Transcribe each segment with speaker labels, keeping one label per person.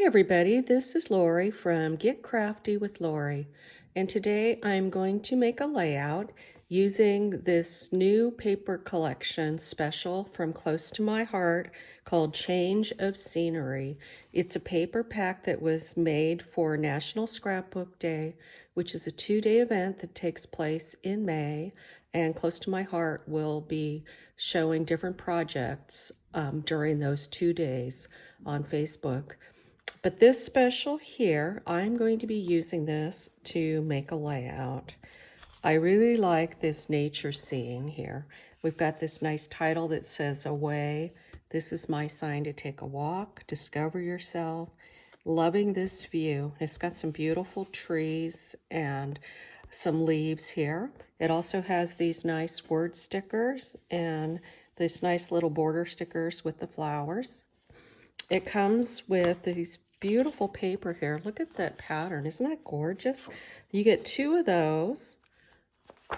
Speaker 1: everybody, this is Lori from Get Crafty with Lori, and today I'm going to make a layout using this new paper collection special from Close to My Heart called Change of Scenery. It's a paper pack that was made for National Scrapbook Day, which is a 2-day event that takes place in May, and Close to My Heart will be showing different projects during those 2 days on Facebook. But this special here, I'm going to be using this to make a layout. I really like this nature scene here. We've got this nice title that says Away. This is my sign to take a walk, discover yourself. Loving this view. It's got some beautiful trees and some leaves here. It also has these nice word stickers and this nice little border stickers with the flowers. It comes with these beautiful paper here. Look at that pattern. Isn't that gorgeous? You get 2 of those,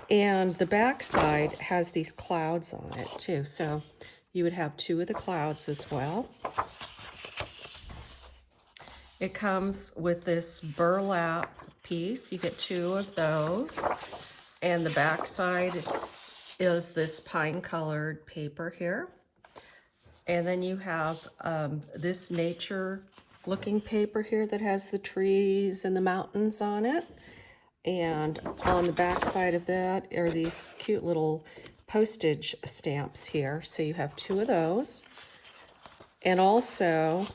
Speaker 1: and the back side has these clouds on it too. So you would have 2 of the clouds as well. It comes with this burlap piece. You get 2 of those, and the back side is this pine colored paper here. And then you have this nature looking paper here that has the trees and the mountains on it. And on the back side of that are these cute little postage stamps here. So you have 2 of those. And also,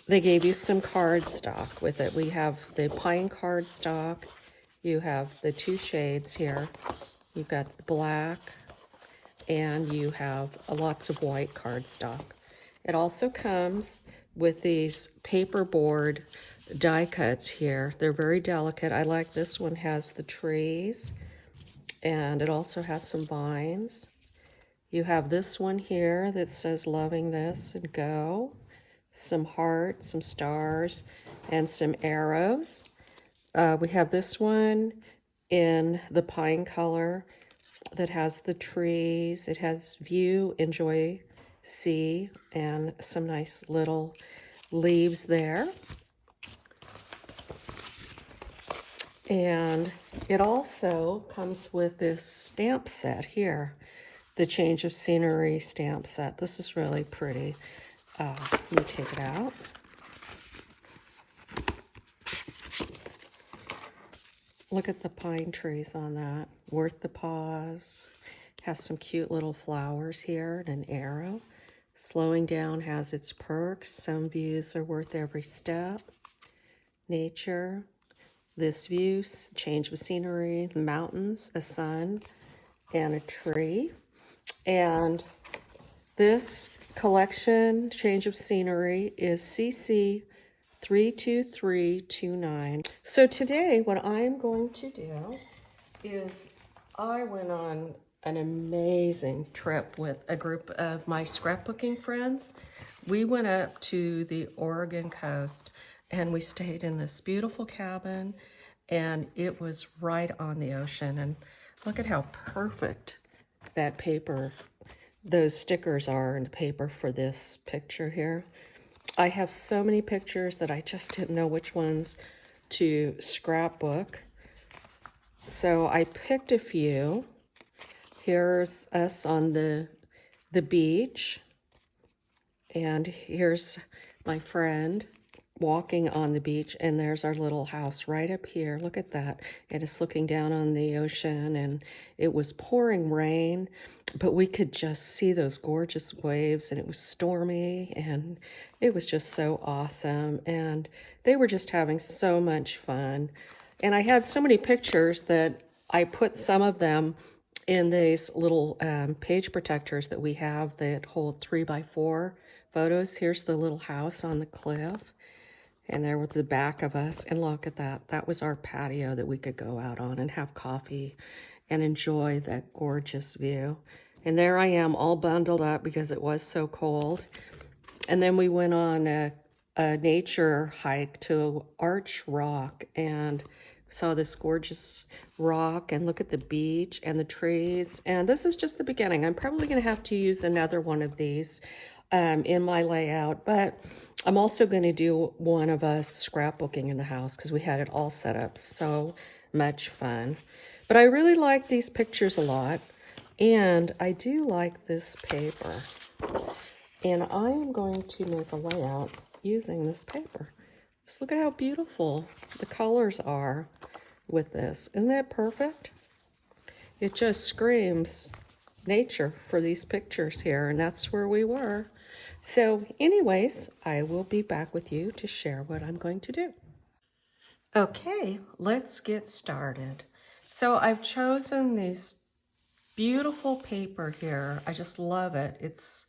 Speaker 1: they gave you some cardstock with it. We have the pine cardstock. You have the 2 shades here. You've got the black, and you have lots of white cardstock. It also comes with these paperboard die cuts here. They're very delicate. I like this one, has the trees, and it also has some vines. You have this one here that says loving this and go. Some hearts, some stars, and some arrows. We have this one in the pine color that has the trees. It has view, enjoy, see, and some nice little leaves there. And it also comes with this stamp set here, the Change of Scenery stamp set. This is really pretty. Let me take it out. Look at the pine trees on that. Worth the pause. Has some cute little flowers here and an arrow. Slowing down has its perks. Some views are worth every step. Nature. This view, change of scenery, mountains, a sun, and a tree. And this collection, Change of Scenery, is CC 32329. So today what I'm going to do is I went on an amazing trip with a group of my scrapbooking friends. We went up to the Oregon coast and we stayed in this beautiful cabin, and it was right on the ocean. And look at how perfect that paper, those stickers are in the paper for this picture here. I have so many pictures that I just didn't know which ones to scrapbook. So I picked a few. Here's us on the beach. And here's my friend walking on the beach, and there's our little house right up here. Look at that. It is looking down on the ocean, and it was pouring rain, but we could just see those gorgeous waves, and it was stormy, and it was just so awesome. And they were just having so much fun. And I had so many pictures that I put some of them in these little page protectors that we have that hold 3x4 photos. Here's the little house on the cliff. And there was the back of us. And look at that. That was our patio that we could go out on and have coffee and enjoy that gorgeous view. And there I am all bundled up because it was so cold. And then we went on a nature hike to Arch Rock and saw this gorgeous rock, and look at the beach and the trees. And this is just the beginning. I'm probably going to have to use another one of these in my layout, but I'm also going to do one of us scrapbooking in the house because we had it all set up. So much fun. But I really like these pictures a lot, and I do like this paper. And I am going to make a layout using this paper. Just look at how beautiful the colors are with this. Isn't that perfect? It just screams nature for these pictures here, and that's where we were. So anyways, I will be back with you to share what I'm going to do. Okay, let's get started. So I've chosen this beautiful paper here. I just love it. It's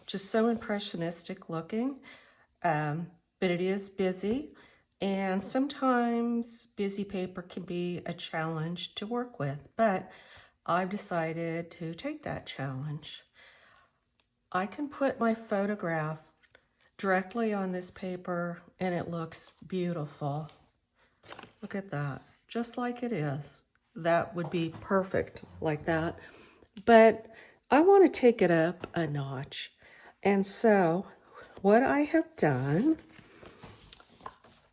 Speaker 1: just so impressionistic looking, but it is busy, and sometimes busy paper can be a challenge to work with, but I've decided to take that challenge. I can put my photograph directly on this paper and it looks beautiful. Look at that, just like it is. That would be perfect like that. But I want to take it up a notch. And so what I have done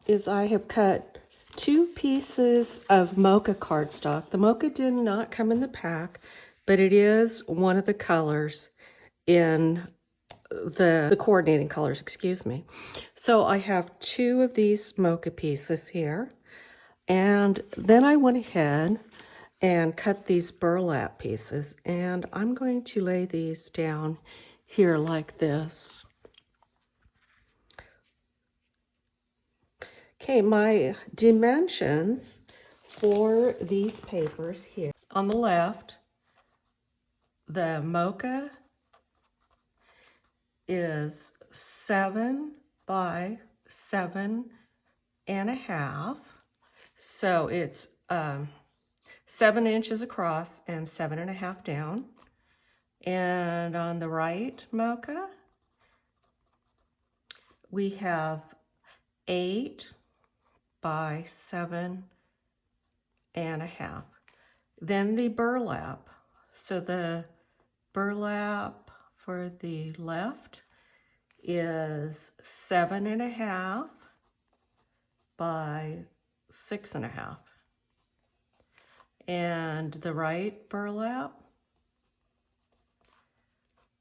Speaker 1: is I have cut 2 pieces of Mocha cardstock. The Mocha did not come in the pack, but it is one of the colors in the coordinating colors, excuse me. So I have 2 of these Mocha pieces here. And then I went ahead and cut these burlap pieces, and I'm going to lay these down here like this. Okay, my dimensions for these papers here. On the left, the Mocha is 7 by 7.5. So it's 7 inches across and 7.5 down. And on the right Mocha, we have 8 by 7.5. Then the burlap. So the burlap for the left is 7.5 by 6.5. And the right burlap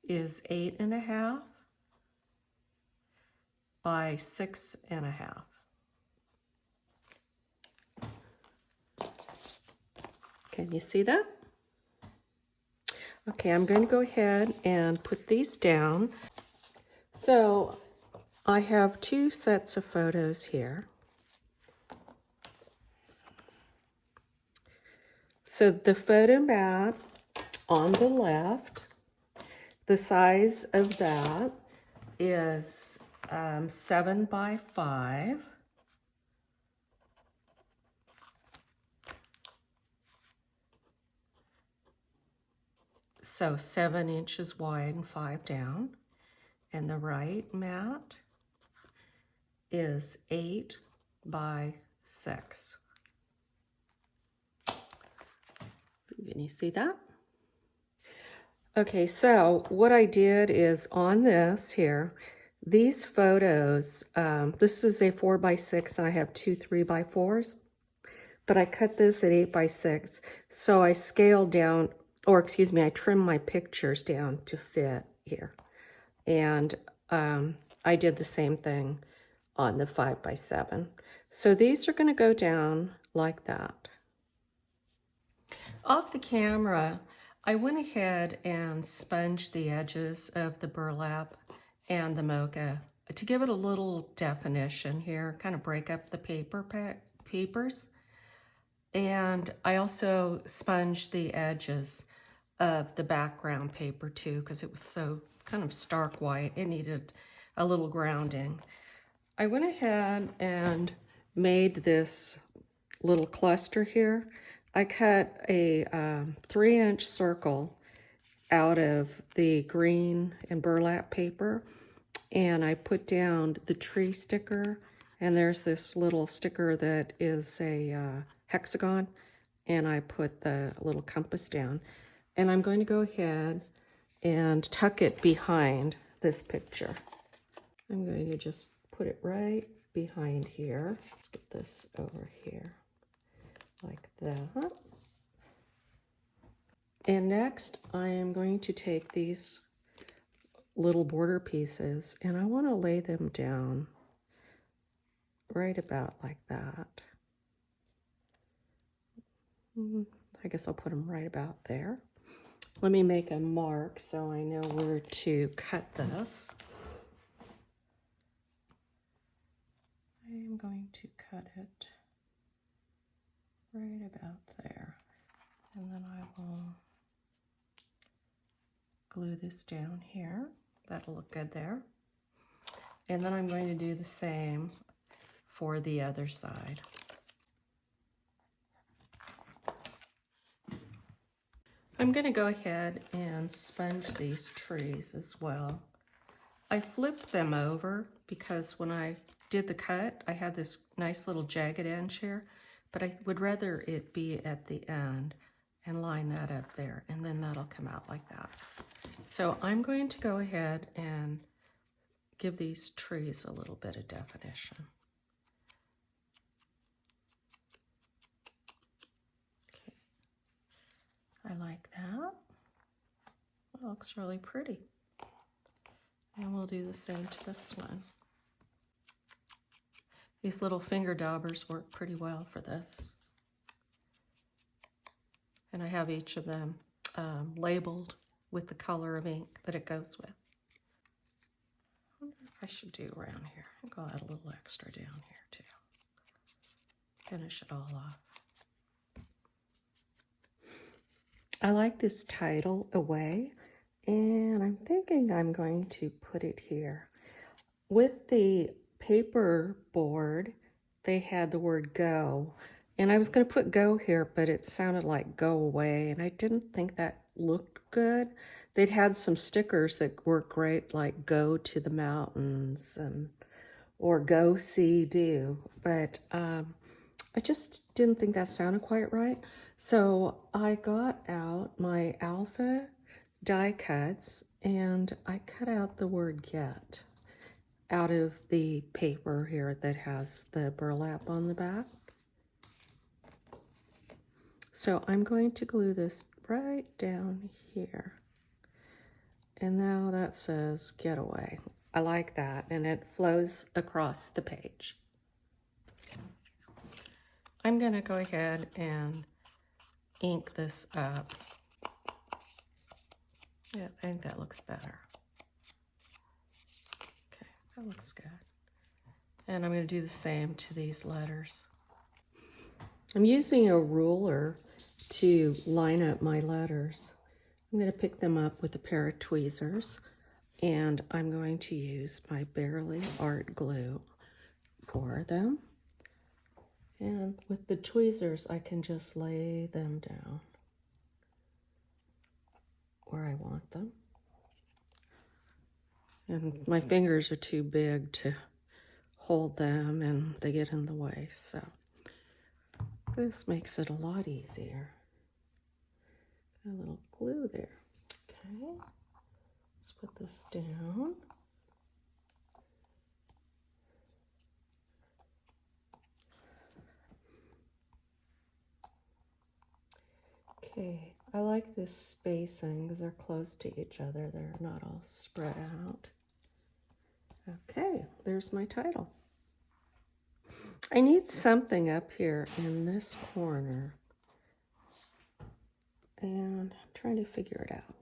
Speaker 1: is 8.5 by 6.5. Can you see that? Okay, I'm going to go ahead and put these down. So I have 2 sets of photos here. So the photo mat on the left, the size of that is 7 by 5. So 7 inches wide and 5 down. And the right mat is 8 by 6. Can you see that? Okay, so what I did is on this here, these photos, this is a 4 by 6 and I have 2 3 by 4s, but I cut this at 8 by 6. So I scaled down, or excuse me, I trimmed my pictures down to fit here. And I did the same thing on the 5 by 7. So these are going to go down like that. Off the camera, I went ahead and sponged the edges of the burlap and the Mocha to give it a little definition here, kind of break up the papers. And I also sponged the edges of the background paper too, because it was so kind of stark white. It needed a little grounding. I went ahead and made this little cluster here. I cut a 3-inch circle out of the green and burlap paper, and I put down the tree sticker, and there's this little sticker that is a hexagon, and I put the little compass down. And I'm going to go ahead and tuck it behind this picture. I'm going to just put it right behind here. Let's get this over here like that. And next I am going to take these little border pieces and I want to lay them down right about like that. I guess I'll put them right about there. Let me make a mark so I know where to cut this. I am going to cut it right about there. And then I will glue this down here. That'll look good there. And then I'm going to do the same for the other side. I'm going to go ahead and sponge these trees as well. I flipped them over because when I did the cut, I had this nice little jagged edge here, but I would rather it be at the end and line that up there, and then that'll come out like that. So I'm going to go ahead and give these trees a little bit of definition. I like that. It looks really pretty. And we'll do the same to this one. These little finger daubers work pretty well for this. And I have each of them labeled with the color of ink that it goes with. I wonder if I should do around here. I think I'll add a little extra down here too. Finish it all off. I like this title, Away, and I'm thinking I'm going to put it here. With the paper board, they had the word go, and I was going to put go here, but it sounded like go away, and I didn't think that looked good. They'd had some stickers that were great, like go to the mountains and or go see do, but I just didn't think that sounded quite right. So I got out my Alpha die cuts and I cut out the word get out of the paper here that has the burlap on the back. So I'm going to glue this right down here. And now that says get away. I like that, and it flows across the page. I'm going to go ahead and ink this up. Yeah, I think that looks better. Okay, that looks good. And I'm going to do the same to these letters. I'm using a ruler to line up my letters. I'm going to pick them up with a pair of tweezers, and I'm going to use my Bearly Art glue for them. And with the tweezers, I can just lay them down where I want them. And my fingers are too big to hold them, and they get in the way, so this makes it a lot easier. Got a little glue there. Okay, let's put this down. Okay, I like this spacing because they're close to each other. They're not all spread out. Okay, there's my title. I need something up here in this corner, and I'm trying to figure it out.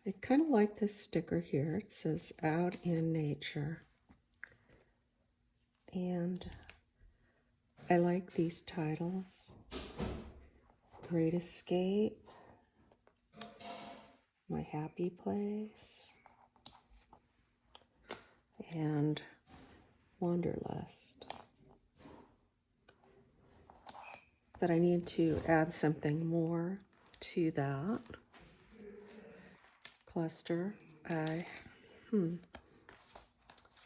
Speaker 1: I kind of like this sticker here. It says Out in Nature. And I like these titles. Great Escape, My Happy Place, and Wanderlust. But I need to add something more to that cluster. I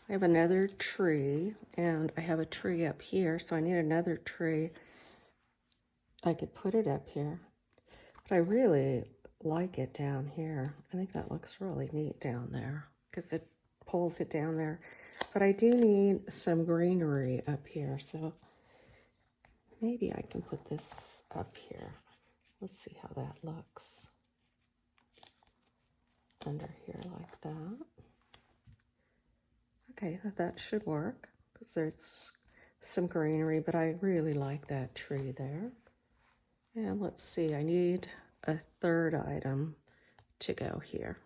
Speaker 1: have another tree, and I have a tree up here, so I need another tree. I could put it up here, but I really like it down here. I think that looks really neat down there. because it pulls it down there. But I do need some greenery up here, so maybe I can put this up here. Let's see how that looks. Under here like that. Okay, that should work because there's some greenery, but I really like that tree there. And let's see, I need a third item to go here.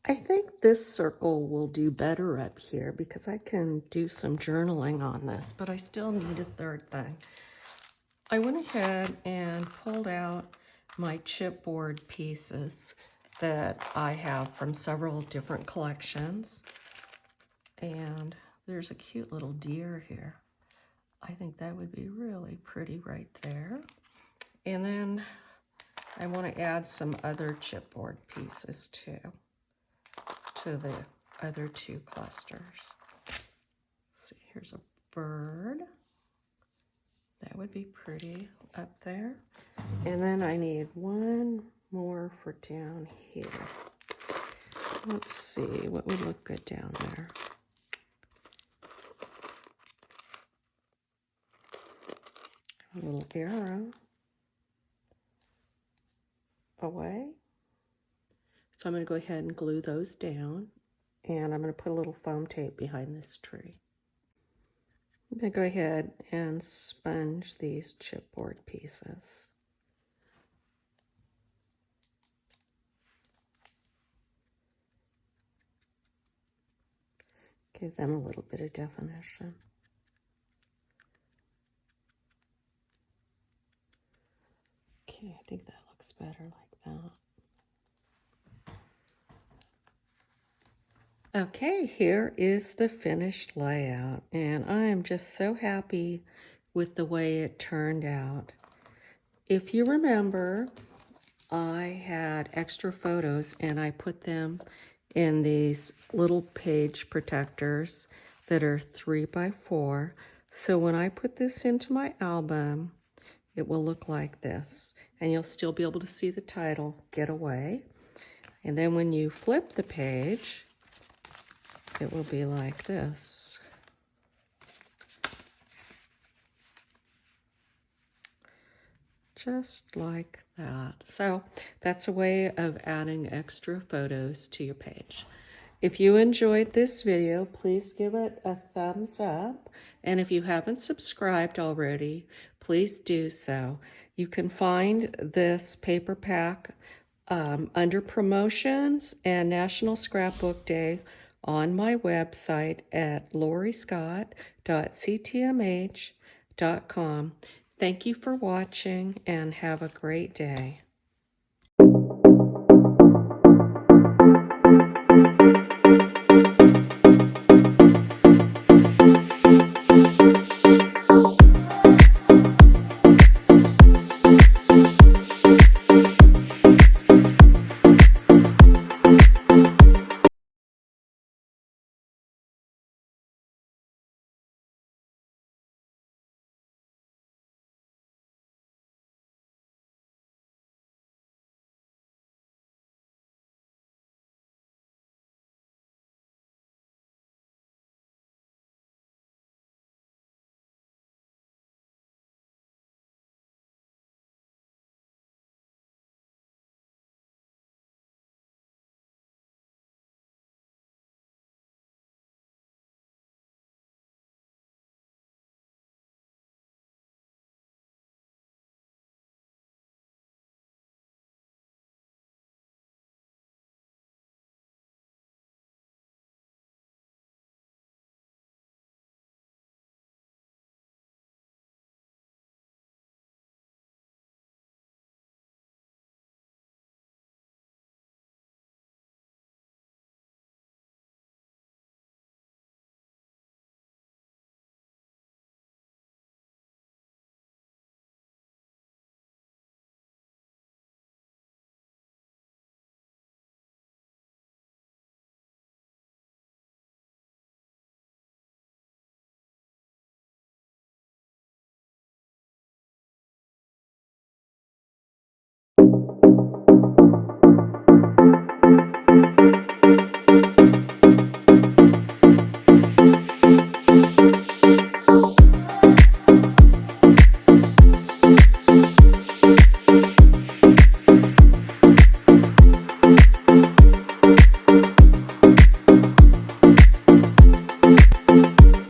Speaker 1: I think this circle will do better up here because I can do some journaling on this, but I still need a third thing. I went ahead and pulled out my chipboard pieces that I have from several different collections. And there's a cute little deer here. I think that would be really pretty right there. And then I want to add some other chipboard pieces too to the other two clusters. Let's see, here's a bird. That would be pretty up there. And then I need one more for down here. Let's see what would look good down there. A little arrow away. So I'm going to go ahead and glue those down, and I'm going to put a little foam tape behind this tree. I'm going to go ahead and sponge these chipboard pieces. Give them a little bit of definition. Okay, I think that looks better like that. Okay, here is the finished layout, and I am just so happy with the way it turned out. If you remember, I had extra photos and I put them in these little page protectors that are 3x4. So when I put this into my album, it will look like this, and you'll still be able to see the title, Getaway. And then when you flip the page, it will be like this. Just like that. So that's a way of adding extra photos to your page. If you enjoyed this video, please give it a thumbs up. And if you haven't subscribed already, please do so. You can find this paper pack under promotions and National Scrapbook Day on my website at loriscott.ctmh.com. Thank you for watching and have a great day.